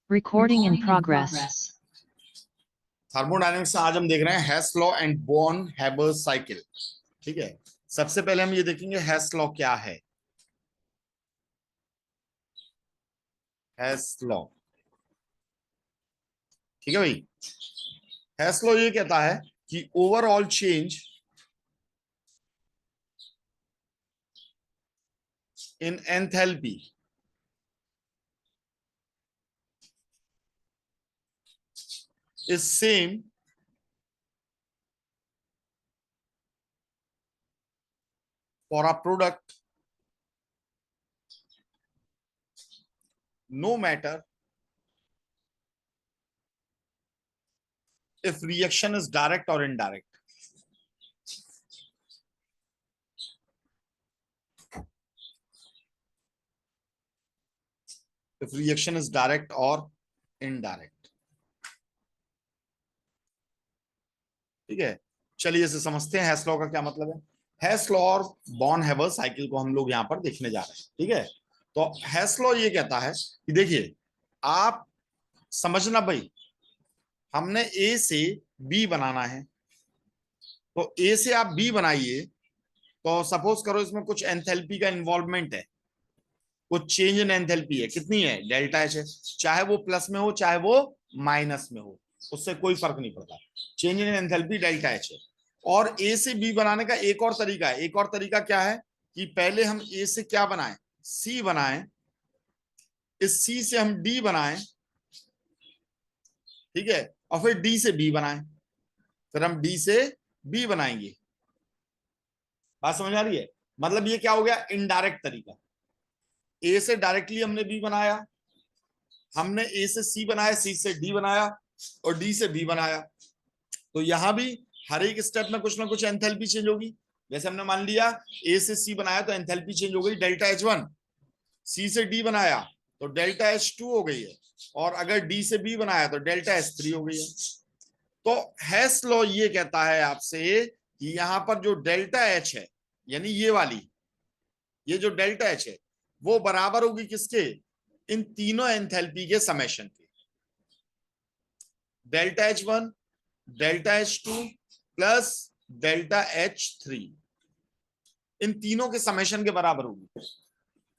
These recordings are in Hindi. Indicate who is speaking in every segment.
Speaker 1: Recording in progress.
Speaker 2: थर्मोडायनेमिक्स आज हम देख रहे हैं Hess law and Born Haber cycle. ठीक है, सबसे पहले हम ये देखेंगे हेस लॉ क्या है। हेस लॉ, ठीक है भाई। हेस लॉ ये कहता है कि overall change in enthalpy is same for a product no matter if reaction is direct or indirect. If reaction is direct or indirect. ठीक है, चलिए इसे समझते हैं हेस लॉ का क्या मतलब है। हेस लॉ और बॉर्न हैबर साइकिल को हम लोग यहां पर देखने जा रहे हैं। ठीक है, तो हेस लॉ ये कहता है कि देखिए, आप समझना भाई, हमने ए से बी बनाना है, तो ए से आप बी बनाइए, तो सपोज करो इसमें कुछ एंथैल्पी का इन्वॉल्वमेंट है, कुछ चेंज इन एंथैल्पी है, कितनी है, डेल्टा एच है, चाहे वो प्लस में हो चाहे वो माइनस में हो, उससे कोई फर्क नहीं पड़ता, change in enthalpy delta H है। और ए से बी बनाने का एक और तरीका है। एक और तरीका क्या है कि पहले हम ए से क्या बनाएं, सी बनाएं, इस सी से हम डी बनाएं, ठीक है, और फिर डी से बी बनाएं, फिर हम डी से बी बनाएंगे। बात समझ आ रही है? मतलब ये क्या हो गया, इनडायरेक्ट तरीका। ए से डायरेक्टली हमने बी बनाया, हमने ए से सी बनाया, सी से डी बनाया और डी से बी बनाया। तो यहां भी हर एक स्टेप में कुछ ना कुछ एंथैल्पी चेंज होगी। जैसे हमने मान लिया ए से सी बनाया तो एंथैल्पी चेंज हो गई डेल्टा एच वन, सी से डी बनाया तो डेल्टा एच टू हो गई है, और अगर डी से बी बनाया तो डेल्टा एच थ्री हो गई है। तो हेस लॉ ये कहता है आपसे कि यहां पर जो डेल्टा एच है, यानी ये वाली, ये जो डेल्टा एच है, वो बराबर होगी किसके, इन तीनों एंथैल्पी के समेशन के। Delta H one, delta H two plus delta H three, इन तीनों के समेशन के बराबर होगी।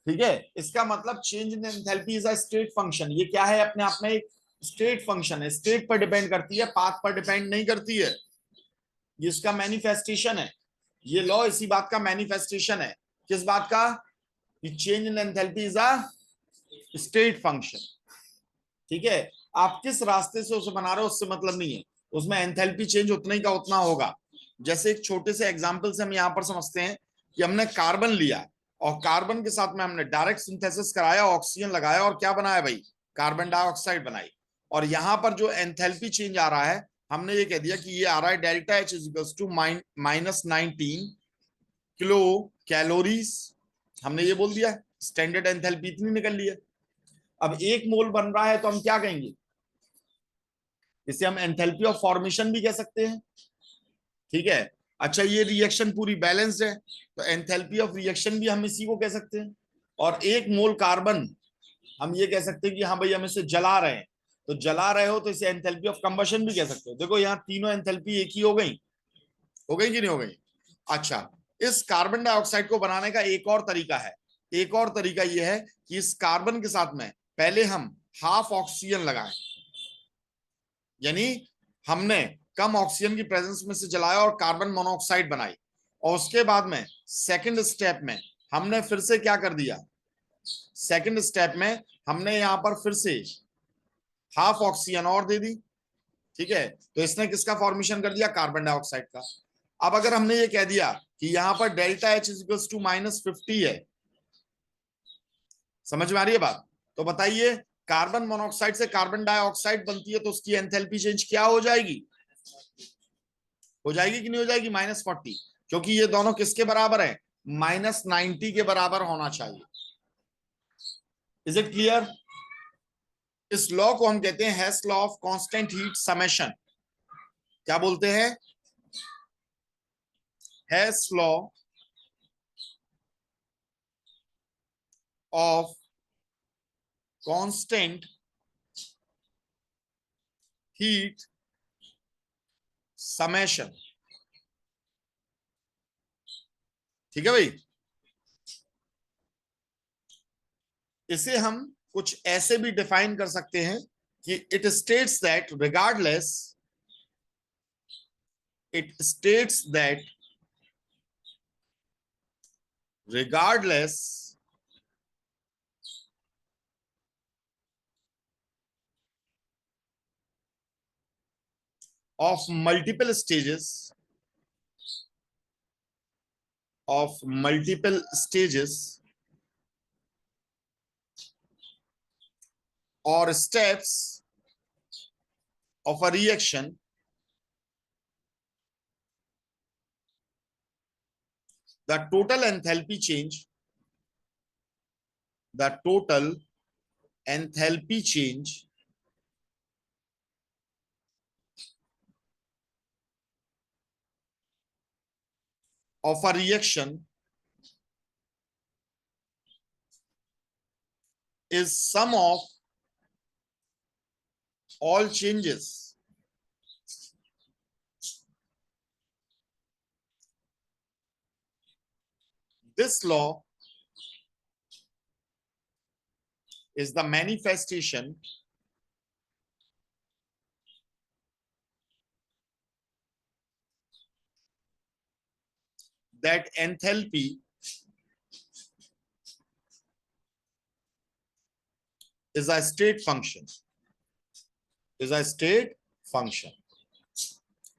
Speaker 2: ठीक है, इसका मतलब change in enthalpy is a state function. ये क्या है, अपने आप में एक स्टेट फंक्शन है, स्टेट पर डिपेंड करती है, पाथ पर डिपेंड नहीं करती है। ये इसका मैनिफेस्टेशन है, ये लॉ इसी बात का मैनिफेस्टेशन है। किस बात का, कि change in enthalpy is a state function. ठीक है, आप किस रास्ते से उसे बना रहे हो उससे मतलब नहीं है, उसमें एंथैल्पी चेंज उतना ही का उतना होगा। जैसे एक छोटे से एग्जांपल से हम यहां पर समझते हैं कि हमने कार्बन लिया और कार्बन के साथ में हमने डायरेक्ट सिंथेसिस कराया, ऑक्सीजन लगाया और क्या बनाया भाई, कार्बन डाइऑक्साइड बनाई। और यहां पर जो एंथैल्पी चेंज आ रहा है, हमने ये कह दिया कि ये आ रहा है delta H is equals to -19 kilo calories. हमने ये बोल दिया, स्टैंडर्ड एंथैल्पी इतनी निकल ली है। अब एक मोल बन रहा है तो हम क्या कहेंगे, इसे हम एंथैल्पी ऑफ फॉर्मेशन भी कह सकते हैं। ठीक है, अच्छा ये रिएक्शन पूरी बैलेंस्ड है तो एंथैल्पी ऑफ रिएक्शन भी हम इसी को कह सकते हैं। और एक मोल कार्बन हम ये कह सकते हैं कि हाँ भाई हम इसे जला रहे हैं, तो जला रहे हो तो इसे एंथैल्पी ऑफ कंबशन भी कह सकते हो। देखो यहाँ तीनों एंथैल्पी एक ही हो गई, हो गई कि नहीं हो गई। अच्छा, इस कार्बन डाइऑक्साइड को बनाने का एक और तरीका है। एक और तरीका यह है कि इस कार्बन के साथ में पहले हम हाफ ऑक्सीजन लगाएं, यानी हमने कम ऑक्सीजन की प्रेजेंस में से जलाया और कार्बन मोनोऑक्साइड बनाई, और उसके बाद में सेकंड स्टेप में हमने फिर से क्या कर दिया, सेकंड स्टेप में हमने यहां पर फिर से हाफ ऑक्सीजन और दे दी। ठीक है, तो इसने किसका फॉर्मेशन कर दिया, कार्बन डाइऑक्साइड का। अब अगर हमने ये कह दिया कि यहां पर delta H is equals to -50 है, समझ में आ रही है बात, तो बताइए कार्बन मोनोऑक्साइड से कार्बन डाइऑक्साइड बनती है तो उसकी एंथैल्पी चेंज क्या हो जाएगी, हो जाएगी कि नहीं हो जाएगी, -40, क्योंकि ये दोनों किसके बराबर है, -90 के बराबर होना चाहिए। Is it clear? इस लॉ को हम कहते हैं Hess law of constant heat summation. क्या बोलते हैं, Hess law of constant heat summation. ठीक है भाई, इसे हम कुछ ऐसे भी डिफाइन कर सकते हैं कि it states that regardless, it states that regardless of multiple stages or steps of a reaction, the total enthalpy change of a reaction is sum of all changes this law is the manifestation that enthalpy is a state function,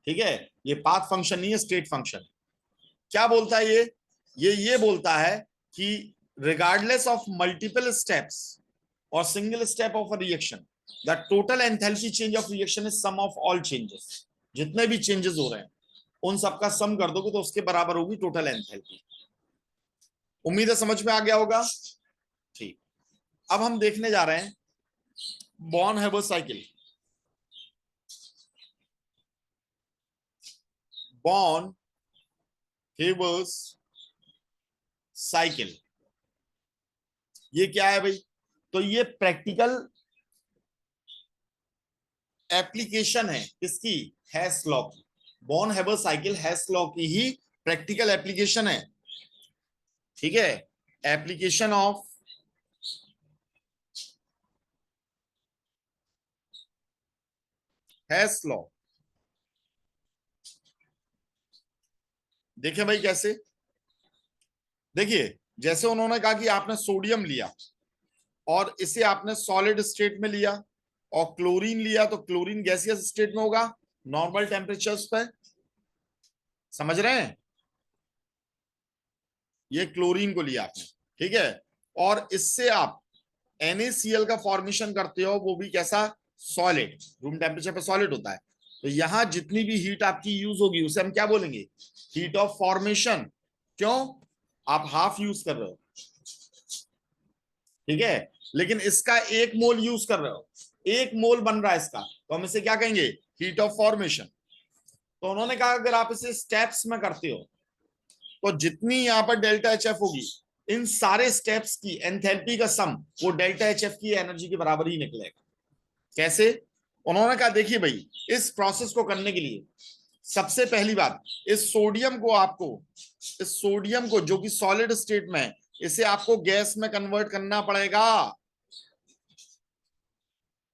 Speaker 2: ठीक है। ये पाथ फंक्शन नहीं है, स्टेट फंक्शन। क्या बोलता है ये बोलता है कि रिगार्डलेस ऑफ मल्टीपल स्टेप्स और single step of a reaction, the total enthalpy change of reaction is sum of all changes. जितने भी चेंजेस हो रहे हैं उन सबका सम कर दोगे तो उसके बराबर होगी टोटल एंथैल्पी। उम्मीद है समझ में आ गया होगा। ठीक, अब हम देखने जा रहे हैं Born Haber cycle. Born Haber's cycle ये क्या है भाई? तो ये प्रैक्टिकल एप्लीकेशन है किसकी? हेस लॉ की। Born Haber cycle Hess law की ही प्रैक्टिकल एप्लीकेशन है, ठीक है। Application of Hess law. देखिए भाई कैसे, देखिए जैसे उन्होंने कहा कि आपने सोडियम लिया और इसे आपने सॉलिड स्टेट में लिया, और क्लोरीन लिया तो क्लोरीन गैसियस स्टेट में होगा नॉर्मल टेम्परेचर्स पे। समझ रहे हैं? ये क्लोरीन को लिया आपने, ठीक है, और इससे आप NaCl का फॉर्मेशन करते हो, वो भी कैसा? सॉलिड, रूम टेम्परेचर पे सॉलिड होता है। तो यहां जितनी भी हीट आपकी यूज होगी उसे हम क्या बोलेंगे? Heat of formation. क्यों? आप हाफ यूज कर रहे हो, ठीक है, लेकिन इसका 1 मोल यूज कर रहे हो, 1 मोल बन रहा है इसका, तो हम इसे क्या कहेंगे? Heat of formation. तो उन्होंने कहा अगर आप इसे स्टेप्स में करते हो तो जितनी यहां पर डेल्टा एच एफ होगी, इन सारे स्टेप्स की एंथैल्पी का सम वो डेल्टा एच एफ की एनर्जी के बराबर ही निकलेगा। कैसे? उन्होंने कहा देखिए भाई, इस प्रोसेस को करने के लिए सबसे पहली बात, इस सोडियम को जो कि सॉलिड स्टेट में है, इसे आपको गैस में कन्वर्ट करना पड़ेगा।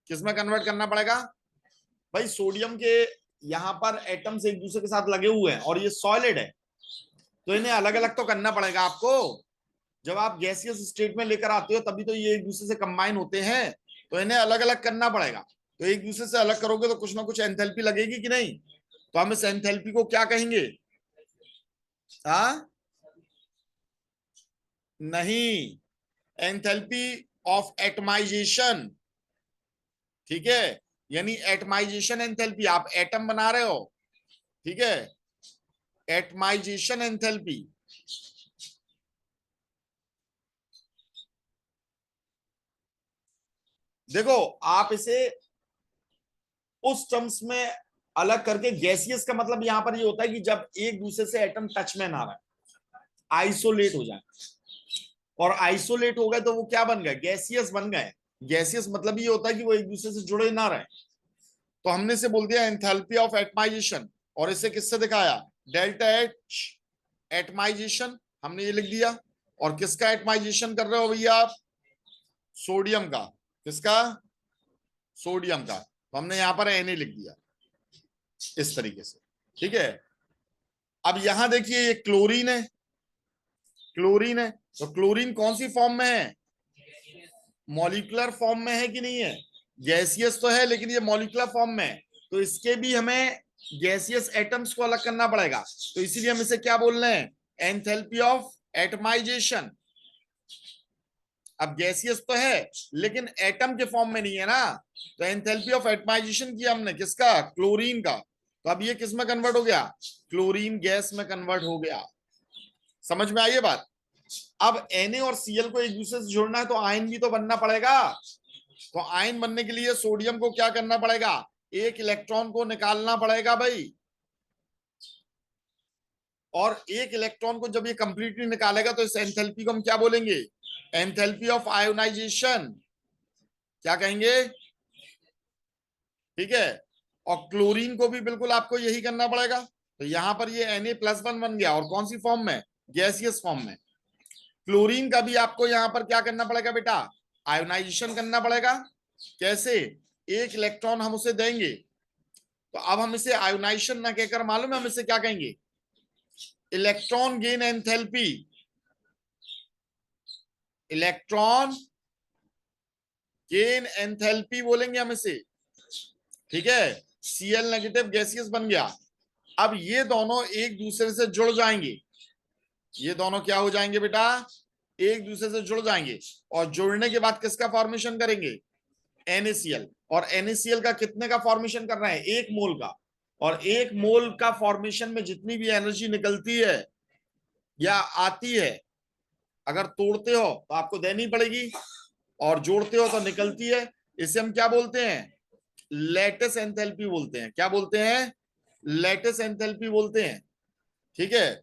Speaker 2: किस में कन्वर्ट करना पड़ेगा भाई? सोडियम के यहां पर एटम्स एक दूसरे के साथ लगे हुए हैं और ये सॉलिड है, तो इन्हें अलग अलग तो करना पड़ेगा आपको। जब आप गैसियस स्टेट में लेकर आते हो तभी तो ये एक दूसरे से कंबाइन होते हैं, तो इन्हें अलग अलग करना पड़ेगा। तो एक दूसरे से अलग करोगे तो कुछ ना कुछ एंथैल्पी लगेगी कि नहीं? तो हम इस एंथैल्पी को क्या कहेंगे? हाँ, नहीं, एंथैल्पी ऑफ एटमाइजेशन, ठीक है। यानी एटमाइजेशन एंथैल्पी, आप एटम बना रहे हो, ठीक है, एटमाइजेशन एंथैल्पी। देखो आप इसे उस टर्म्स में अलग करके, गैसियस का मतलब यहां पर ये होता है कि जब एक दूसरे से एटम टच में ना रहे, आइसोलेट हो जाए, और आइसोलेट हो गए तो वो क्या बन गए? गैसियस बन गए। गैसियस मतलब ये होता है कि वो एक दूसरे से जुड़े ना रहे। तो हमने से बोल दिया एंथैल्पी ऑफ एटमाइजेशन, और इसे किससे दिखाया, डेल्टा एच एटमाइजेशन, हमने ये लिख दिया। और किसका एटमाइजेशन कर रहे हो भैया आप, सोडियम का, किसका, सोडियम का, तो हमने यहां पर Na लिख दिया इस तरीके से, ठीक है। अब यहां देखिए ये क्लोरीन है, क्लोरीन है, तो क्लोरीन कौन सी फॉर्म में है, मॉलिक्यूलर फॉर्म में है कि नहीं है, गैसियस तो है लेकिन ये मॉलिक्यूलर फॉर्म में है, तो इसके भी हमें गैसियस एटम्स को अलग करना पड़ेगा, तो इसीलिए हम इसे क्या बोल रहे हैं, एंथैल्पी ऑफ एटमाइजेशन। अब गैसियस तो है लेकिन एटम के फॉर्म में नहीं है ना, तो एंथैल्पी ऑफ एटमाइजेशन किया हमने किसका, क्लोरीन का, तो अब ये किस में कन्वर्ट हो गया, क्लोरीन गैस में कन्वर्ट हो गया। समझ में आई ये बात। अब Na और Cl को एक दूसरे से जोड़ना है तो आयन भी तो बनना पड़ेगा, तो आयन बनने के लिए सोडियम को क्या करना पड़ेगा, एक इलेक्ट्रॉन को निकालना पड़ेगा भाई, और एक इलेक्ट्रॉन को जब ये कंप्लीटली निकालेगा तो इस एंथैल्पी को हम क्या बोलेंगे, एंथैल्पी ऑफ आयोनाइजेशन, क्या कहेंगे, ठीक है। और क्लोरीन को भी बिल्कुल आपको यही करना पड़ेगा, तो यहां पर ये Na+1 बन गया, और कौन सी फॉर्म में, गैसियस फॉर्म में। क्लोरीन का भी आपको यहां पर क्या करना पड़ेगा बेटा, आयोनाइजेशन करना पड़ेगा, कैसे, एक इलेक्ट्रॉन हम उसे देंगे, तो अब हम इसे आयोनाइजेशन ना कहकर मालूम है हम इसे क्या कहेंगे, electron gain enthalpy, electron gain enthalpy बोलेंगे हम इसे, ठीक है। Cl नेगेटिव गैसियस बन गया। अब ये दोनों एक दूसरे से जुड़ जाएंगे, ये दोनों क्या हो जाएंगे बेटा, एक दूसरे से जुड़ जाएंगे, और जुड़ने के बाद किसका फॉर्मेशन करेंगे, NaCl, और NaCl का कितने का फॉर्मेशन कर रहे हैं, 1 मोल का, और 1 मोल का फॉर्मेशन में जितनी भी एनर्जी निकलती है या आती है, अगर तोड़ते हो तो आपको देनी पड़ेगी, और जोड़ते हो तो निकलती है, इसे हम क्या बोलते हैं, लेटिस एंथैल्पी बोलते हैं, क्या बोलते हैं, लेटिस एंथैल्पी बोलते हैं, ठीक है।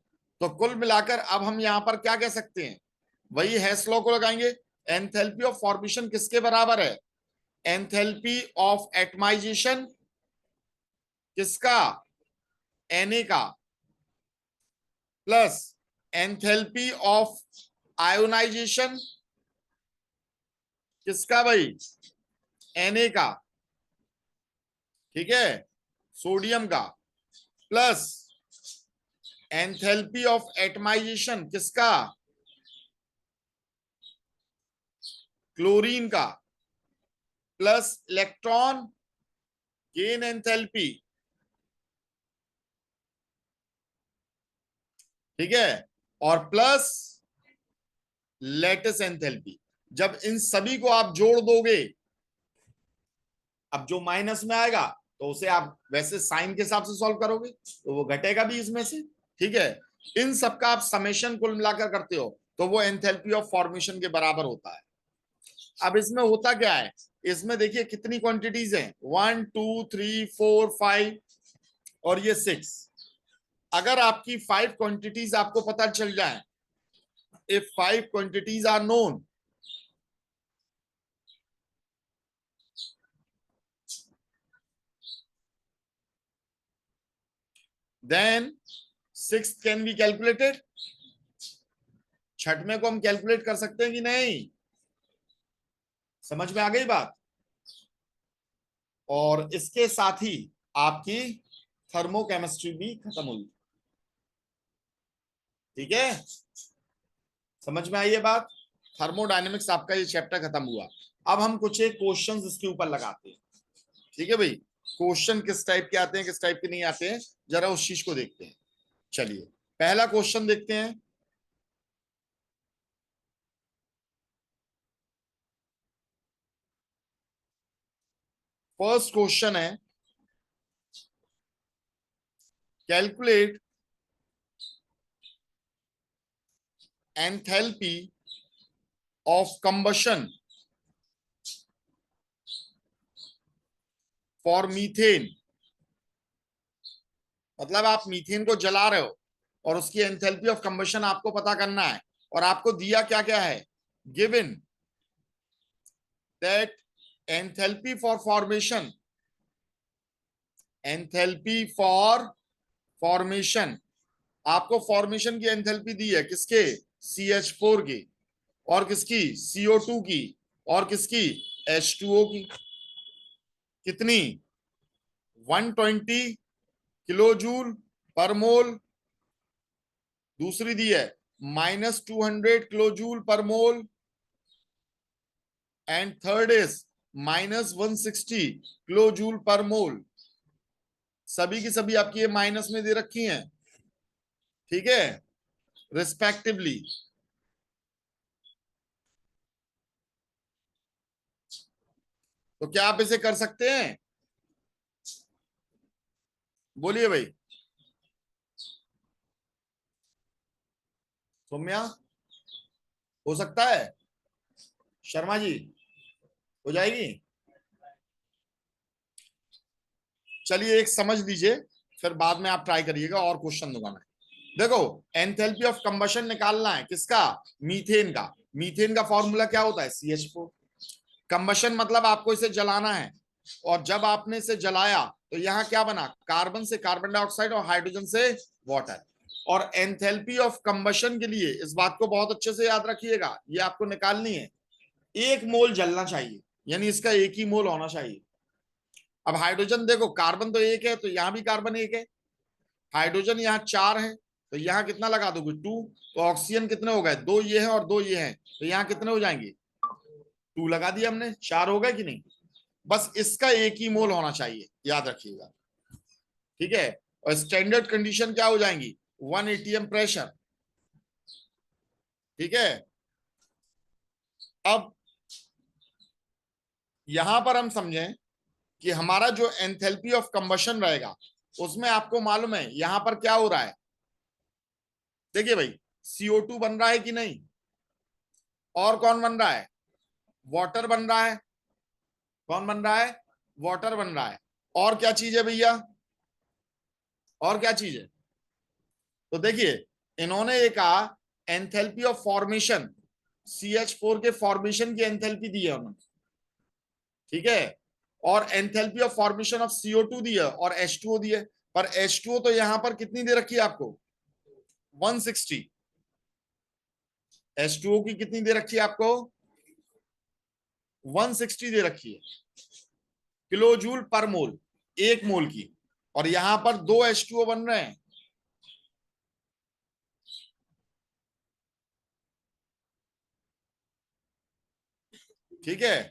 Speaker 2: तो कुल मिलाकर अब हम यहां पर क्या कह सकते हैं, वही हेस लॉ को लगाएंगे, एंथैल्पी ऑफ फॉर्मेशन किसके बराबर है, एंथैल्पी ऑफ एटमाइजेशन किसका, Na का, प्लस एंथैल्पी ऑफ आयोनाइजेशन किसका भाई, Na का, ठीक है, सोडियम का, प्लस एंथैल्पी ऑफ एटमाइजेशन किसका, क्लोरीन का, प्लस इलेक्ट्रॉन गेन एंथैल्पी, ठीक है, और प्लस लेटिस एंथैल्पी। जब इन सभी को आप जोड़ दोगे, अब जो माइनस में आएगा तो उसे आप वैसे साइन के हिसाब से सॉल्व करोगे तो वो घटेगा भी इसमें से, ठीक है। इन सबका आप समेशन कुल मिलाकर करते हो तो वो एंथैल्पी ऑफ फॉर्मेशन के बराबर होता है। अब इसमें होता क्या है, इसमें देखिए कितनी क्वांटिटीज हैं, 1 2 3 4 5 और ये 6। अगर आपकी 5 क्वांटिटीज आपको पता चल जाए, if 5 quantities are known, then sixth can be calculated। छठवें को हम कैलकुलेट कर सकते हैं कि नहीं, समझ में आ गई बात। और इसके साथ ही आपकी थर्मोकेमिस्ट्री भी खत्म हुई, ठीक है, समझ में आई ये बात। थर्मोडायनेमिक्स आपका ये चैप्टर खत्म हुआ। अब हम कुछ एक क्वेश्चंस इसके ऊपर लगाते हैं, ठीक है भाई। क्वेश्चन किस टाइप के आते हैं किस टाइप के नहीं आते हैं, जरा उस चीज को देखते हैं। चलिए पहला क्वेश्चन देखते हैं। फर्स्ट क्वेश्चन है, calculate enthalpy of combustion for methane. मतलब आप मीथेन को जला रहे हो और उसकी एंथैल्पी ऑफ कंबशन आपको पता करना है, और आपको दिया क्या क्या है, given that enthalpy for formation enthalpy for formation, आपको फॉर्मेशन की एंथैल्पी दी है किसके, CH4 की, और किसकी, CO2 की, और किसकी, H2O की। कितनी, 120 किलो जूल पर मोल। दूसरी दी है -200 kilo joule per mole, and third is -160 kilo joule per mole. सभी की सभी आपकी ये माइनस में दे रखी हैं, ठीक है, रिस्पेक्टिवली। तो क्या आप इसे कर सकते हैं, बोलिए भाई सौम्या, हो सकता है, शर्मा जी हो जाएगी। चलिए एक समझ लीजिए, फिर बाद में आप ट्राई करिएगा और क्वेश्चन दूंगा मैं। देखो, एंथैल्पी ऑफ कंबशन निकालना है किसका, मीथेन का। मीथेन का फॉर्मूला क्या होता है, CH4। कंबशन मतलब आपको इसे जलाना है, और जब आपने इसे जलाया तो यहाँ क्या बना, कार्बन से कार्बन डाइऑक्साइड और हाइड्रोजन से वाटर। और एंथैल्पी ऑफ कंबशन के लिए इस बात को बहुत अच्छे से याद रखिएगा, ये आपको निकालनी है, 1 मोल जलना चाहिए, यानी इसका 1 ही मोल होना चाहिए। अब हाइड्रोजन देखो, कार्बन तो 1 है तो यहां भी कार्बन 1 है, हाइड्रोजन यहाँ 4 है तो यहाँ कितना लगा दोगे, 2। तो ऑक्सीजन कितने हो गए, 2 ये हैं और 2 ये हैं, तो यहाँ कितने हो जाएंगे, 2 लगा दिया हमने, 4 हो गए कि नहीं। बस इसका 1 ही मोल होना चाहिए, याद रखिएगा, ठीक है। और स्टैंडर्ड कंडीशन क्या हो जाएंगी, 1 atm प्रेशर, ठीक है। अब यहां पर हम समझें कि हमारा जो एंथैल्पी ऑफ कंबशन रहेगा, उसमें आपको मालूम है यहां पर क्या हो रहा है। देखिए भाई, CO2 बन रहा है कि नहीं, और कौन बन रहा है, वाटर बन रहा है। कौन बन रहा है, वाटर बन रहा है। और क्या चीज है भैया, और क्या चीज है, तो देखिए इन्होंने ये कहा एंथैल्पी ऑफ फॉर्मेशन, CH4 के फॉर्मेशन की एंथैल्पी दी है उन्होंने, ठीक है। और enthalpy of formation of CO2 दी है, और H2O दी है। पर H2O तो यहां पर कितनी दे रखी है आपको, 160। H2O की कितनी दे रखी है आपको, 160 दे रखी है, किलो जूल पर मोल, 1 मोल की। और यहां पर 2 H2O बन रहे हैं, ठीक है।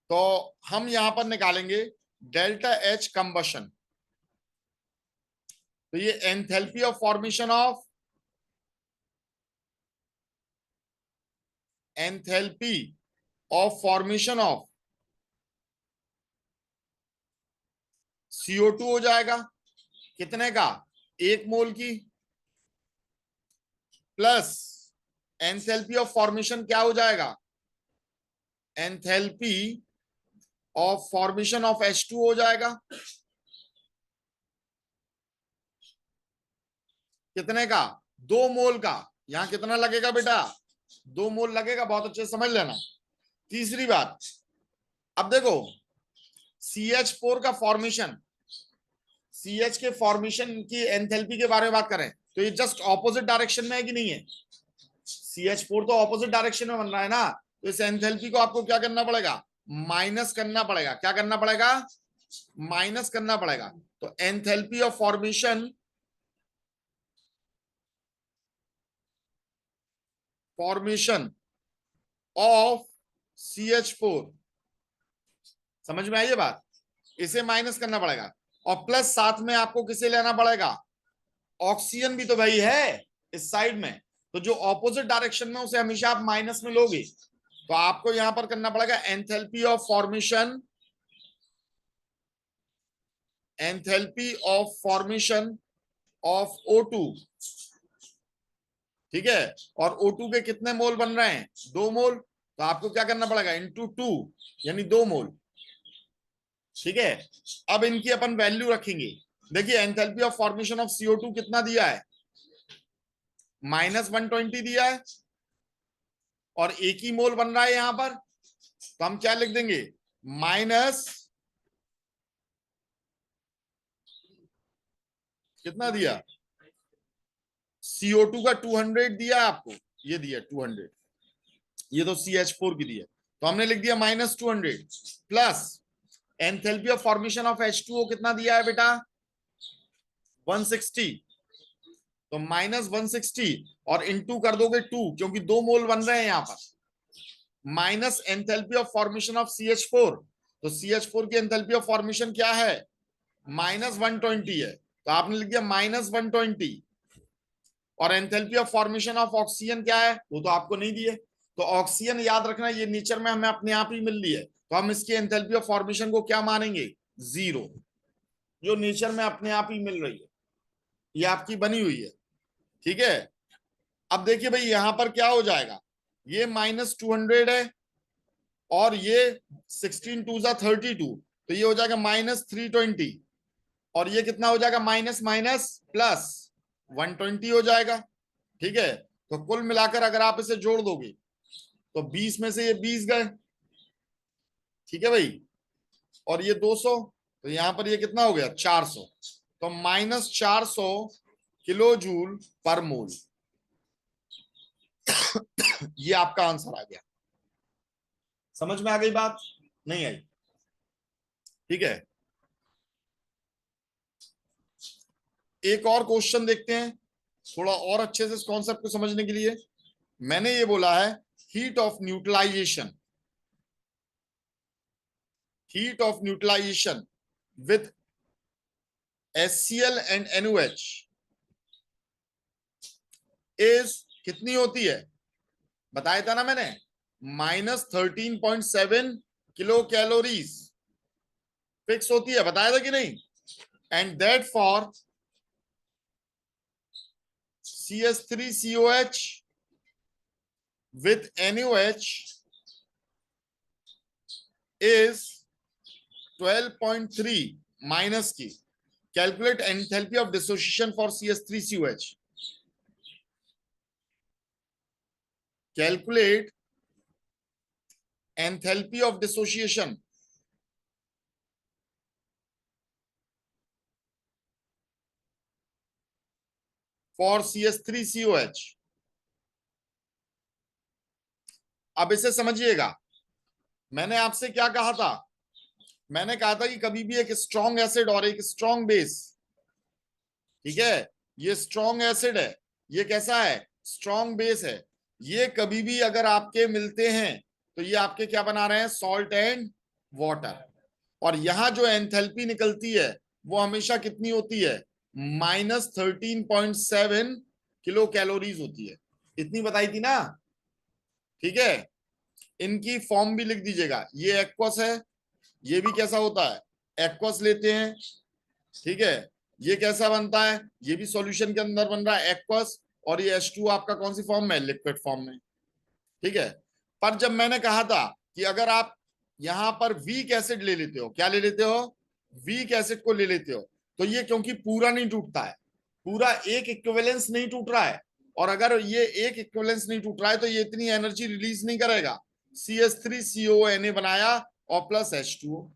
Speaker 2: तो हम यहां पर निकालेंगे डेल्टा H कंबशन। तो ये enthalpy of formation of, enthalpy of formation of CO2 हो जाएगा, कितने का, 1 मोल की, प्लस एंथैल्पी ऑफ फॉर्मेशन क्या हो जाएगा, enthalpy of formation of H2 हो जाएगा, कितने का, 2 मोल का। यहां कितना लगेगा बेटा, 2 मोल लगेगा, बहुत अच्छे से समझ लेना। तीसरी बात, अब देखो CH4 का फॉर्मेशन, CH के फॉर्मेशन की एंथैल्पी के बारे में बात करें तो ये जस्ट ऑपोजिट डायरेक्शन में है कि नहीं है, CH4 तो ऑपोजिट डायरेक्शन में बन रहा है ना, तो इस एंथैल्पी को आपको क्या करना पड़ेगा, माइनस करना पड़ेगा। क्या करना पड़ेगा, माइनस करना पड़ेगा। तो enthalpy of formation, formation of CH4, समझ में आई ये बात, इसे माइनस करना पड़ेगा। और प्लस साथ में आपको किसे लेना पड़ेगा, ऑक्सीजन भी तो भाई है इस साइड में, तो जो ऑपोजिट डायरेक्शन में उसे हमेशा आप माइनस में लोगे। तो आपको यहां पर करना पड़ेगा enthalpy of formation, enthalpy of formation of O2, ठीक है। और O2 के कितने मोल बन रहे हैं, 2 मोल, तो आपको क्या करना पड़ेगा, इंटू 2, यानी 2 मोल, ठीक है। अब इनकी अपन वैल्यू रखेंगे। देखिए enthalpy of formation of CO2 कितना दिया है, -120 दिया है, और 1 ही मोल बन रहा है यहां पर, तो हम क्या लिख देंगे, माइनस कितना दिया? CO2 का 200 दिया आपको, ये दिया 200, ये तो CH4 की दिया, तो हमने लिख दिया -200 plus enthalpy of formation of H2O कितना दिया है बेटा? 160, तो -160 और इनटू कर दोगे 2, क्योंकि 2 मोल बन रहे हैं यहां पर, minus enthalpy of formation of CH4, तो CH4 की एंथैल्पी ऑफ फॉर्मेशन क्या है? -120 है, तो आपने लिख दिया -120, और enthalpy of formation of oxygen क्या है वो तो आपको नहीं दिए, तो ऑक्सीजन याद रखना ये नेचर में हमें अपने आप ही मिल रही है, तो हम इसकी एंथैल्पी ऑफ फॉर्मेशन को क्या मानेंगे? 0, जो नेचर में अपने आप ही मिल रही है, ये आपकी बनी हुई है, ठीक है। अब देखिए भाई यहां पर क्या हो जाएगा, ये -200 है और ये 16 2 जा 32, तो ये हो जाएगा -320, और ये कितना हो जाएगा? माइनस माइनस प्लस 120 हो जाएगा, ठीक है। तो कुल मिलाकर अगर आप इसे जोड़ दोगे तो 20 में से ये 20 गए, ठीक है भाई, और ये 200, तो यहां पर ये कितना हो गया? 400, तो -400 किलो जूल पर मोल, ये आपका आंसर आ गया। समझ में आ गई बात? नहीं आई? ठीक है, एक और क्वेश्चन देखते हैं थोड़ा और अच्छे से इस कॉन्सेप्ट को समझने के लिए। मैंने ये बोला है heat of neutralisation, heat of neutralisation with HCl and NOH is कितनी होती है? बताया था ना मैंने, -13.7 किलो कैलोरीज फिक्स होती है, बताया था कि नहीं? And that for CH3COH with NOH is 12.3 minus की। Calculate enthalpy of dissociation for CH3COH, calculate enthalpy of dissociation for CH3COH। अब इसे समझिएगा, मैंने आपसे क्या कहा था? मैंने कहा था कि कभी भी एक स्ट्रॉन्ग एसिड और एक स्ट्रॉन्ग बेस, ठीक है, ये स्ट्रॉन्ग एसिड है, ये कैसा है? स्ट्रॉन्ग बेस है, ये कभी भी अगर आपके मिलते हैं तो ये आपके क्या बना रहे हैं? Salt and water. और यहां जो एंथैल्पी निकलती है वो हमेशा कितनी होती है? -13.7 किलो कैलोरीज होती है, इतनी बताई थी ना, ठीक है। इनकी फॉर्म भी लिख दीजिएगा, ये एक्वस है, ये भी कैसा होता है? एक्वस लेते हैं, ठीक है। ये कैसा बनता है? ये भी सॉल्यूशन के अंदर बन रहा है, एक्वस, और ये H2 आपका कौन सी फॉर्म में? लिक्विड फॉर्म में, ठीक है। पर जब मैंने कहा था कि अगर आप यहां पर वीक एसिड ले लेते हो, क्या ले लेते हो? वीक एसिड को ले लेते हो, तो ये क्योंकि पूरा नहीं टूटता है, पूरा एक इक्विवेलेंस नहीं टूट रहा है, और अगर ये एक इक्विवेलेंस नहीं टूट रहा है तो ये इतनी एनर्जी रिलीज नहीं करेगा। CH3CONA बनाया और प्लस H2O,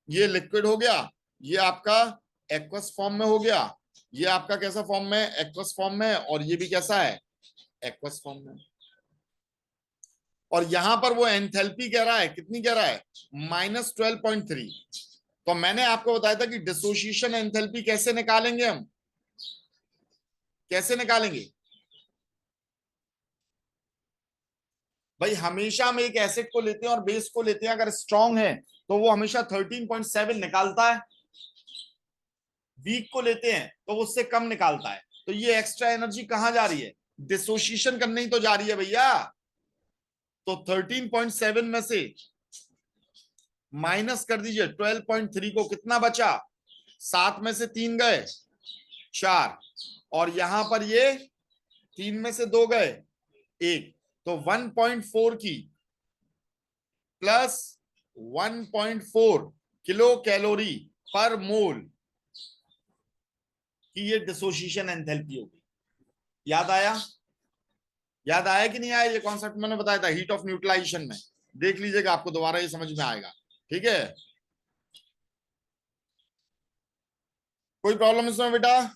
Speaker 2: ये लिक्विड हो गया, ये आपका एक्वस फॉर्म में हो गया, ये आपका कैसा फॉर्म में? एक्वस फॉर्म में, और ये भी कैसा है? एक्वस फॉर्म में। और यहां पर वो एंथैल्पी कह रहा है, कितनी कह रहा है? -12.3। तो मैंने आपको बताया था कि डिसोसिएशन एंथैल्पी कैसे निकालेंगे हम, कैसे निकालेंगे भाई? हमेशा हम एक एसिड को लेते हैं और बेस को लेते हैं, अगर स्ट्रांग है तो वो हमेशा 13.7 निकालता है, वीक को लेते हैं तो वो उससे कम निकालता है। तो ये एक्स्ट्रा एनर्जी कहां जा रही है? डिसोसिएशन करने ही तो जा रही है भैया। तो 13.7 में से माइनस कर दीजिए 12.3 को, कितना बचा? 7 में से 3 गए, 4, और यहां पर ये 3 में से 2 गए, 1, तो 1.4 की प्लस 1.4 किलो कैलोरी पर मोल की ये डिसोसिएशन एंथैल्पी होगी। याद आया? याद आया कि नहीं आया? ये कॉन्सेप्ट मैंने बताया था हीट ऑफ न्यूट्रलाइजेशन में, देख लीजिएगा, आपको दोबारा ये समझ में आएगा, ठीक है। कोई प्रॉब्लम इसमें बेटा?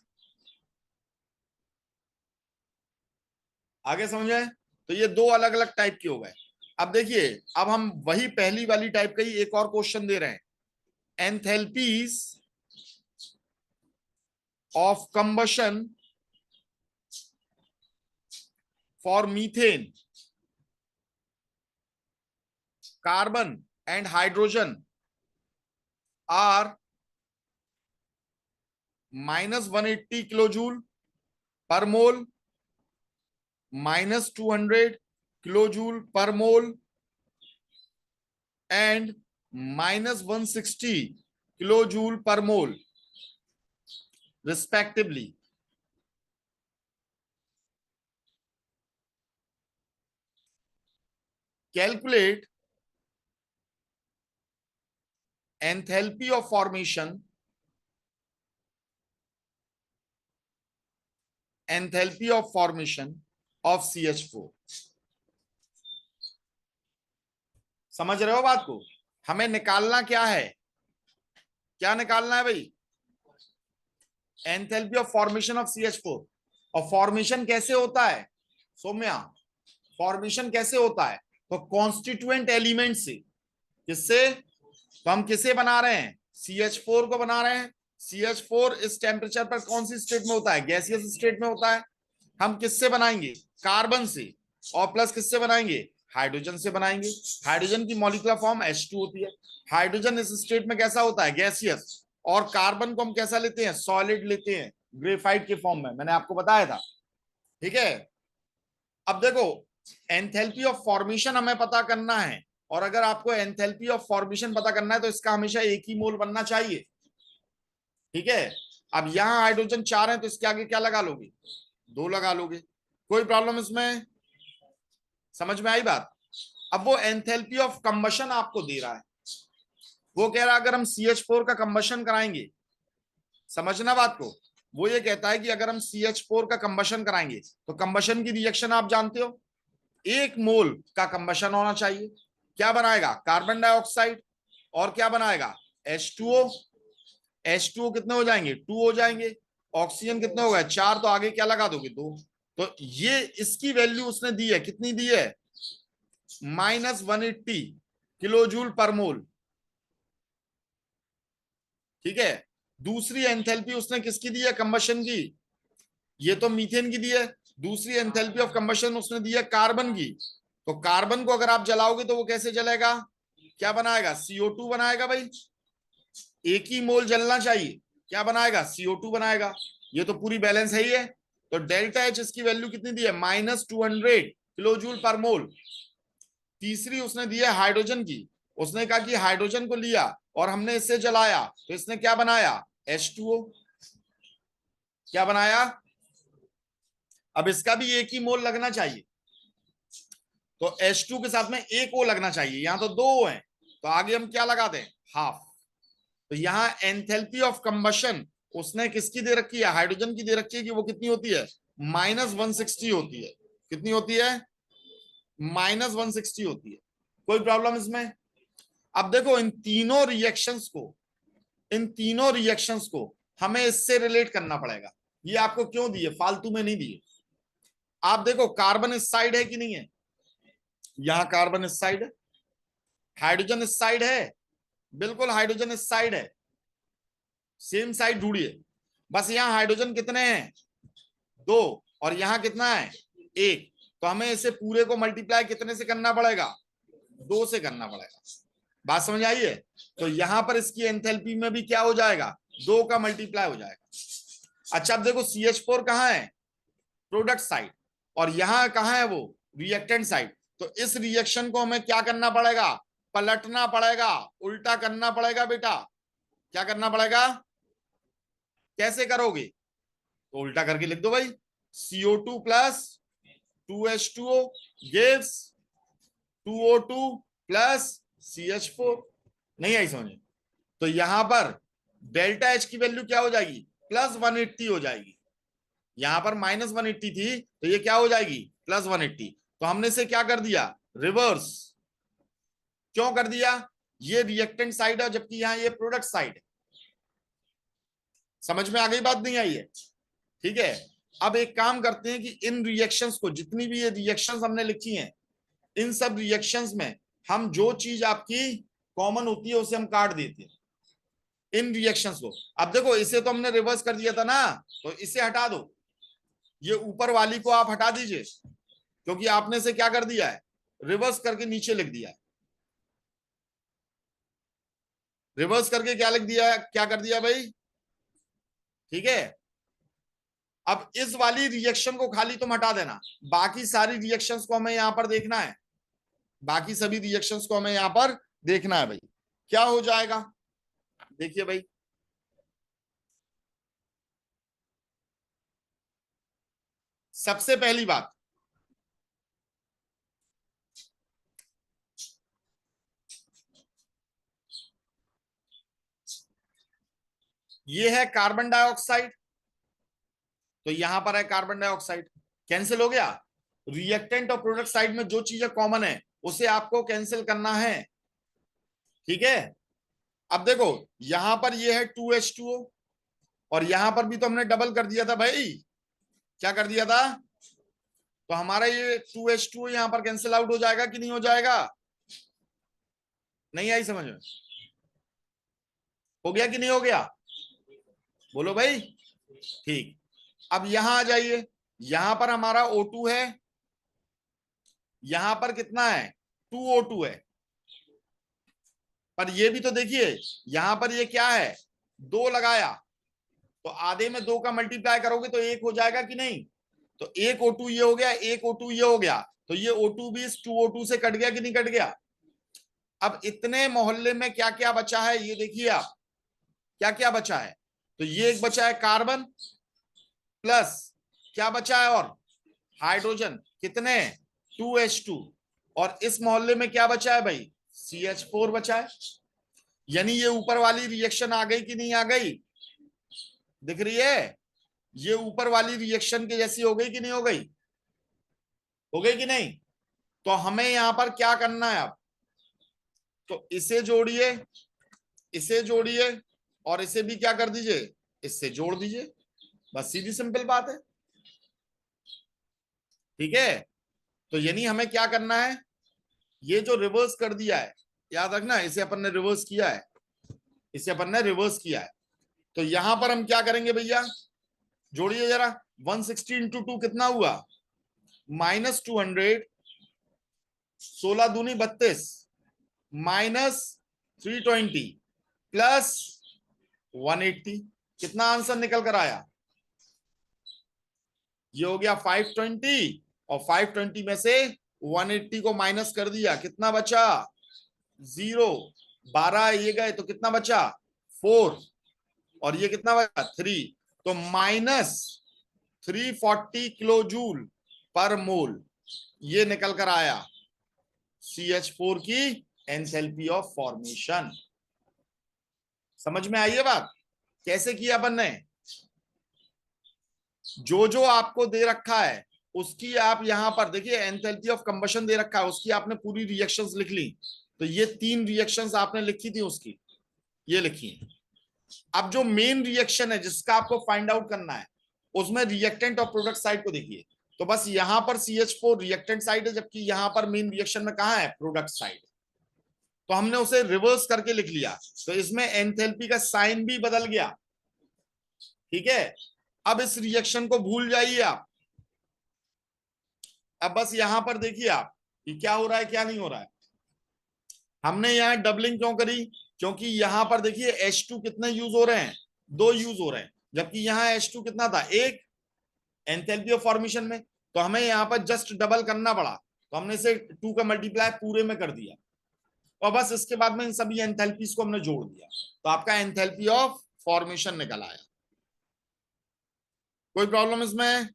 Speaker 2: आगे समझे? तो ये दो अलग अलग टाइप के हो गए। अब देखिए, अब हम वही पहली वाली टाइप का ही एक और क्वेश्चन दे रहे हैं। Enthalpies of combustion for methane, carbon and hydrogen are -180 kilo joule per mole, -200 kilo joule per mole and -160 kilo joule per mole respectively. Calculate enthalpy of formation, enthalpy of formation of CH4. समझ रहे हो बात को? हमें निकालना क्या है? क्या निकालना है भाई? Enthalpy of formation of CH4। और फॉर्मेशन कैसे होता है सौम्या? फॉर्मेशन कैसे होता है? तो कॉन्स्टिट्यूएंट एलिमेंट से। किससे? तो हम किसे बना रहे हैं? CH4 को बना रहे हैं। CH4 इस टेम्परेचर पर कौन सी स्टेट में होता है? गैसियस स्टेट में होता है। हम किससे बनाएंगे? कार्बन से। और प्लस किससे बनाएंगे? हाइड्रोजन से बनाएंगे। हाइड्रोजन की मॉलिक्यूलर फॉर्म H2 होती है। हाइड्रोजन इस स्टेट में कैसा होता है? गैसियस। और कार्बन को हम कैसा लेते हैं? सॉलिड लेते हैं, ग्रेफाइट के फॉर्म में, मैंने आपको बताया था। ठीक है। अब देखो, एंथैल्पी ऑफ फॉर्मेशन हमें पता करना है, और अगर आपको एंथैल्पी ऑफ फॉर्मेशन पता करना है तो इसका हमेशा एक ही मोल बनना चाहिए। ठीक है। अब यहां हाइड्रोजन 4 है तो इसके आगे क्या लगा लोगे? 2 लगा लोगे। कोई प्रॉब्लम इसमें? समझ में आई बात? अब वो एंथैल्पी ऑफ कंबशन आपको दे रहा है। वो कह रहा है अगर हम CH4 का कंबशन कराएंगे, समझना बात को, वो ये कहता है कि अगर हम CH4 का कंबशन कराएंगे तो कंबशन की रिएक्शन आप जानते हो, 1 मोल का कंबशन होना चाहिए। क्या बनाएगा? Carbon dioxide. और क्या बनाएगा? H2O। H2O कितने हो जाएंगे? 2 हो जाएंगे। ऑक्सीजन कितने हो गए? 4। तो आगे क्या लगा दोगे? 2। तो ये इसकी वैल्यू उसने दी है, कितनी दी है? -180 किलो जूल पर मोल। ठीक है। दूसरी एंथैल्पी उसने किसकी दी है? कंबशन की। ये तो मीथेन की दी है। दूसरी एंथैल्पी ऑफ कंबशन उसने दी है कार्बन की। तो कार्बन को अगर आप जलाओगे तो वो कैसे जलेगा? क्या बनाएगा? CO2 बनाएगा भाई। एक ही मोल जलना चाहिए। क्या बनाएगा? CO2 बनाएगा। ये तो पूरी बैलेंस है ही है। तो डेल्टा H इसकी वैल्यू कितनी दी है? -200 किलो जूल पर मोल। तीसरी उसने दी है हाइड्रोजन की। उसने कहा कि हाइड्रोजन को लिया और हमने इससे जलाया तो इसने क्या बनाया? H2O। क्या बनाया? अब इसका भी एक ही मोल लगना चाहिए। तो H2 के साथ में एक O लगना चाहिए। यहां तो 2 O हैं, तो आगे हम क्या लगाते हैं? हाफ। तो यहां एंथैल्पी ऑफ कंबशन उसने किसकी दे रखी है? हाइड्रोजन की दे रखी है कि वो कितनी होती है? -160 होती है। कितनी होती है? -160 होती है। कोई प्रॉब्लम इसमें? अब देखो, इन तीनों रिएक्शंस को हमें इससे रिलेट करना पड़ेगा। ये आपको क्यों दिए? फालतू में नहीं दिए। आप देखो, कार्बन इस साइड है कि नहीं है? यहां कार्बन इस साइड है, हाइड्रोजन इस साइड है। बिल्कुल हाइड्रोजन इस साइड है। सेम साइड ढूंढिए। बस यहां हाइड्रोजन कितने हैं? 2। और यहां कितना है? 1। तो हमें इसे पूरे को मल्टीप्लाई कितने से करना पड़ेगा? 2 से करना पड़ेगा। बात समझ आई है? तो यहां पर इसकी एंथैल्पी में भी क्या हो जाएगा? 2 का मल्टीप्लाई हो जाएगा। अच्छा, अब देखो CH4 कहां है? Product side. और यहां कहां है वो? Reactant side. तो इस रिएक्शन को हमें क्या करना पड़ेगा? पलटना पड़ेगा, उल्टा करना पड़ेगा बेटा। क्या करना पड़ेगा? कैसे करोगे? तो उल्टा करके लिख दो भाई। CO2 plus 2H2O gives 2O2 plus CH4। नहीं आई समझ? तो यहां पर डेल्टा H की वैल्यू क्या हो जाएगी? +180 हो जाएगी। यहां पर -180 थी तो ये क्या हो जाएगी? +180। तो हमने इसे क्या कर दिया? रिवर्स। क्यों कर दिया? ये रिएक्टेंट साइड है जबकि यहां ये प्रोडक्ट साइड है। समझ में आ गई बात? नहीं आई है? ठीक है। अब एक काम करते हैं कि इन रिएक्शंस को, जितनी भी ये रिएक्शंस हमने लिखी हैं, इन सब रिएक्शंस में हम जो चीज आपकी कॉमन होती है उसे हम काट देते हैं, इन रिएक्शंस को। अब देखो इसे तो हमने रिवर्स कर दिया था ना, तो इसे हटा दो, ये ऊपर वाली को आप हटा दीजिए, क्योंकि आपने इसे क्या कर दिया है, रिवर्स करके नीचे लिख दिया है। रिवर्स करके क्या लिख दिया है, क्या कर दिया भाई, ठीक है। अब इस वाली रिएक्शन को खाली तुम हटा देना, बाकी सारी रिएक्शंस को हमें यहां पर देखना है, बाकी सभी रिएक्शंस को हमें यहां पर देखना है भाई। क्या हो जाएगा, देखिए भाई, सबसे पहली बात, ये है कार्बन डाइऑक्साइड, तो यहां पर है कार्बन डाइऑक्साइड, कैंसिल हो गया। रिएक्टेंट और प्रोडक्ट साइड में जो चीजें कॉमन है उसे आपको कैंसिल करना है, ठीक है। अब देखो यहां पर ये है 2H2O, और यहां पर भी तो हमने डबल कर दिया था भाई, क्या कर दिया था, तो हमारा ये 2H2O यहां पर कैंसिल आउट हो जाएगा कि नहीं हो जाएगा, नहीं आई समझ में, हो गया कि नहीं हो गया, बोलो भाई, ठीक। अब यहां आ जाइए, यहां पर हमारा O2 है, यहां पर कितना है, 2O2 है, पर ये भी तो देखिए, यहां पर ये क्या है, 2 लगाया, तो आधे में 2 का मल्टीप्लाई करोगे तो 1 हो जाएगा कि नहीं, तो 1 O2 ये हो गया, 1 O2 ये हो गया, तो ये O2 भी इस 2O2 से कट गया कि नहीं कट गया। अब इतने मोहल्ले में क्या क्या बचा है ये देखिए आप, क्या क्या बचा है, तो ये एक बचा है कार्बन, प्लस क्या बचा है, और हाइड्रोजन, कितने, 2H2, और इस मोहल्ले में क्या बचा है भाई, CH4 बचा है। यानी ये ऊपर वाली रिएक्शन आ गई कि नहीं आ गई, दिख रही है, ये ऊपर वाली रिएक्शन के जैसी हो गई कि नहीं हो गई, हो गई कि नहीं। तो हमें यहां पर क्या करना है अब, तो इसे जोड़िए, इसे जोड़िए, और इसे भी क्या कर दीजिए, इससे जोड़ दीजिए, बस सीधी सिंपल बात है, ठीक है। तो यानी हमें क्या करना है, ये जो रिवर्स कर दिया है, याद रखना इसे अपन ने रिवर्स किया है, इसे अपन ने रिवर्स किया है, तो यहां पर हम क्या करेंगे भैया, जोड़िए जरा, 160 इंटू 2 कितना हुआ, -200, 16 दूनी 32, -320 प्लस 180, कितना आंसर निकल कर आया, ये हो गया 520, और 520 में से 180 को माइनस कर दिया, कितना बचा, 0, 12 ये गए तो कितना बचा, 4, और ये कितना बचा, 3, तो -340 किलो जूल पर मोल, ये निकल कर आया CH4 की एंथैल्पी ऑफ फॉर्मेशन। समझ में आई है बात, कैसे किया अपन ने, जो जो आपको दे रखा है उसकी आप यहां पर देखिए, एंथैल्पी ऑफ कंबशन दे रखा है, उसकी आपने पूरी रिएक्शंस लिख ली, तो ये 3 रिएक्शंस आपने लिखी थी उसकी, ये लिखी है। अब जो मेन रिएक्शन है जिसका आपको फाइंड आउट करना है, उसमें रिएक्टेंट और प्रोडक्ट साइड को देखिए, तो बस यहां पर CH4 रिएक्टेंट साइड है, जबकि यहां पर मेन रिएक्शन में कहां है, प्रोडक्ट साइड, तो हमने उसे रिवर्स करके लिख लिया, तो इसमें एंथैल्पी का साइन भी बदल गया, ठीक है। अब इस रिएक्शन को भूल जाइए आप, अब बस यहां पर देखिए आप कि क्या हो रहा है क्या नहीं हो रहा है। हमने यहां डबलिंग क्यों करी, क्योंकि यहां पर देखिए H2 कितने यूज हो रहे हैं, 2 यूज हो रहे हैं, जबकि यहां H2 कितना था, 1, एंथैल्पी ऑफ फॉर्मेशन में, तो हमें यहां पर जस्ट डबल करना पड़ा, तो हमने इसे 2 का मल्टीप्लाई पूरे में कर दिया, और बस इसके बाद में इन सभी एंथैल्पीज को हमने जोड़ दिया, तो आपका एंथैल्पी ऑफ फॉर्मेशन निकल आया। कोई प्रॉब्लम इसमें,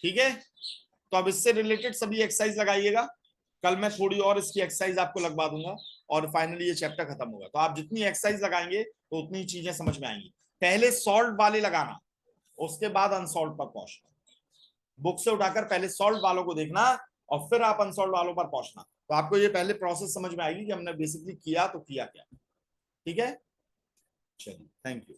Speaker 2: ठीक है। तो अब इससे रिलेटेड सभी एक्सरसाइज लगाइएगा, कल मैं थोड़ी और इसकी एक्सरसाइज आपको लगवा दूंगा, और फाइनली ये चैप्टर खत्म होगा। तो आप जितनी एक्सरसाइज लगाएंगे तो उतनी चीजें समझ में आएंगी, पहले सॉल्व वाले लगाना, उसके बाद अनसॉल्व पर पहुंचना, बुक से उठाकर पहले सॉल्व वालों को देखना, और फिर आप अनसॉल्व वालों पर पहुंचना, तो आपको ये पहले प्रोसेस समझ में आएगी कि हमने बेसिकली किया तो किया क्या, ठीक है। चलिए, थैंक यू।